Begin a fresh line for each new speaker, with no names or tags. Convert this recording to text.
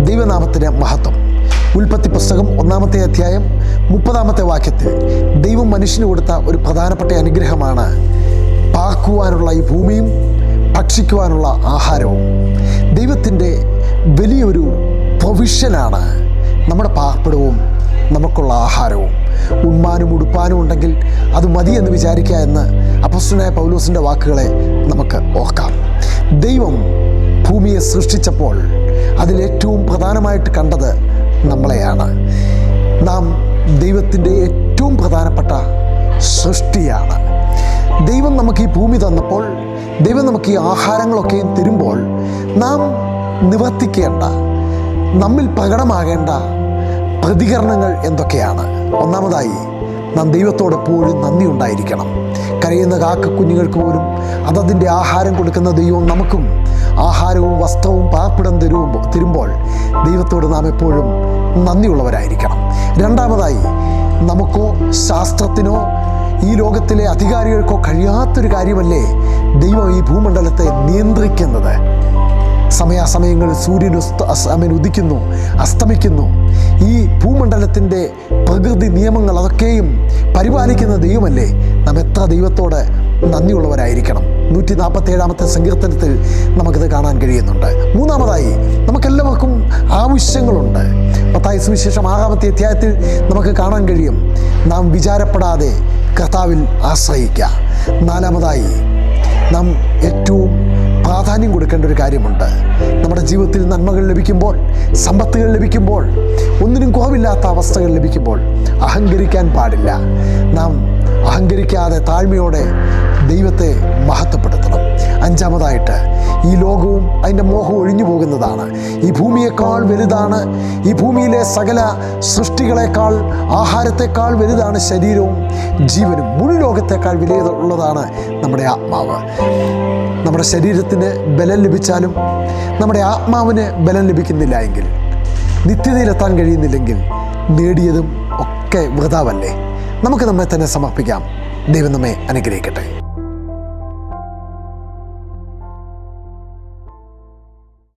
ദൈവനാമത്തിന് മഹത്വം. ഉൽപ്പത്തി പുസ്തകം 1-ാമത്തെ അധ്യായം 30-ാമത്തെ വാക്യത്തിൽ ദൈവം മനുഷ്യന് കൊടുത്ത ഒരു പ്രധാനപ്പെട്ട അനുഗ്രഹമാണ് പാർക്കുവാനുള്ള ഈ ഭൂമിയും ഭക്ഷിക്കുവാനുള്ള ആഹാരവും. ദൈവത്തിൻ്റെ വലിയൊരു പ്രൊവിഷനാണ് നമ്മുടെ പാർപ്പിടവും നമുക്കുള്ള ആഹാരവും. ഉണ്മാനും ഉടുപ്പാനും ഉണ്ടെങ്കിൽ അത് മതിയെന്ന് വിചാരിക്കുക എന്ന് അപ്പോസ്തലനായ പൗലോസിൻ്റെ വാക്കുകളെ നമുക്ക് ഓർക്കാം. ദൈവം ഭൂമിയെ സൃഷ്ടിച്ചപ്പോൾ അതിലേറ്റവും പ്രധാനമായിട്ട് കണ്ടത് നമ്മളെയാണ്. നാം ദൈവത്തിൻ്റെ ഏറ്റവും പ്രധാനപ്പെട്ട സൃഷ്ടിയാണ്. ദൈവം നമുക്ക് ഈ ഭൂമി തന്നപ്പോൾ, ദൈവം നമുക്ക് ഈ ആഹാരങ്ങളൊക്കെയും തരുമ്പോൾ നാം നിവർത്തിക്കേണ്ട, നമ്മിൽ പ്രകടമാകേണ്ട പ്രതികരണങ്ങൾ എന്തൊക്കെയാണ്? ഒന്നാമതായി, നാം ദൈവത്തോട് എപ്പോഴും നന്ദി ഉണ്ടായിരിക്കണം. കരയുന്ന കാക്കക്കുഞ്ഞുങ്ങൾക്ക് പോലും അതതിൻ്റെ ആഹാരം കൊടുക്കുന്ന ദൈവം നമുക്കും ആഹാരവും വസ്ത്രവും പാർപ്പിടം തരുമ്പോൾ ദൈവത്തോട് നാം എപ്പോഴും നന്ദിയുള്ളവരായിരിക്കണം. രണ്ടാമതായി, നമുക്കോ ശാസ്ത്രത്തിനോ ഈ ലോകത്തിലെ അധികാരികൾക്കോ കഴിയാത്തൊരു കാര്യമല്ലേ ദൈവം ഈ ഭൂമണ്ഡലത്തെ നിയന്ത്രിക്കുന്നത്. സമയാസമയങ്ങളിൽ സൂര്യൻ ഉദിക്കുന്നു, അസ്തമിക്കുന്നു. ഈ ഭൂമണ്ഡലത്തിൻ്റെ പ്രകൃതി നിയമങ്ങൾ അതൊക്കെയും പരിപാലിക്കുന്ന ദൈവമല്ലേ. നാം എത്ര ദൈവത്തോട് നന്ദിയുള്ളവരായിരിക്കണം. 147-ാമത്തെ സങ്കീർത്തനത്തിൽ നമുക്കിത് കാണാൻ കഴിയുന്നുണ്ട്. മൂന്നാമതായി, നമുക്കെല്ലാവർക്കും ആവശ്യങ്ങളുണ്ട്. മത്തായി സുവിശേഷം 6-ാമത്തെ അധ്യായത്തിൽ നമുക്ക് കാണാൻ കഴിയും, നാം വിചാരപ്പെടാതെ കർത്താവിൽ ആശ്രയിക്കുക. നാലാമതായി, നാം ഏറ്റവും പ്രാധാന്യം കൊടുക്കേണ്ട ഒരു കാര്യമുണ്ട്. നമ്മുടെ ജീവിതത്തിൽ നന്മകൾ ലഭിക്കുമ്പോൾ, സമ്പത്തുകൾ ലഭിക്കുമ്പോൾ, ഒന്നിനും കുറവില്ലാത്ത അവസ്ഥകൾ ലഭിക്കുമ്പോൾ അഹങ്കരിക്കാൻ പാടില്ല. നാം അഹങ്കരിക്കാതെ താഴ്മയോടെ ദൈവത്തെ മഹത്വപ്പെടുത്തണം. അഞ്ചാമതായിട്ട്, ഈ ലോകവും അതിൻ്റെ മോഹവും ഒഴിഞ്ഞു പോകുന്നതാണ്. ഈ ഭൂമിയേക്കാൾ വലുതാണ്, ഈ ഭൂമിയിലെ സകല സൃഷ്ടികളെക്കാൾ, ആഹാരത്തെക്കാൾ വലുതാണ് ശരീരവും ജീവനും. മുഴു ലോകത്തേക്കാൾ വിലയുള്ളതാണ് നമ്മുടെ ആത്മാവ്. നമ്മുടെ ശരീരത്തിന് ബലം ലഭിച്ചാലും നമ്മുടെ ആത്മാവിന് ബലം ലഭിക്കുന്നില്ല എങ്കിൽ, നിത്യതയിലെത്താൻ കഴിയുന്നില്ലെങ്കിൽ നേടിയതും ഒക്കെ വൃഥാവല്ലേ. നമുക്ക് നമ്മെ തന്നെ സമർപ്പിക്കാം. ദൈവം നമ്മെ അനുഗ്രഹിക്കട്ടെ.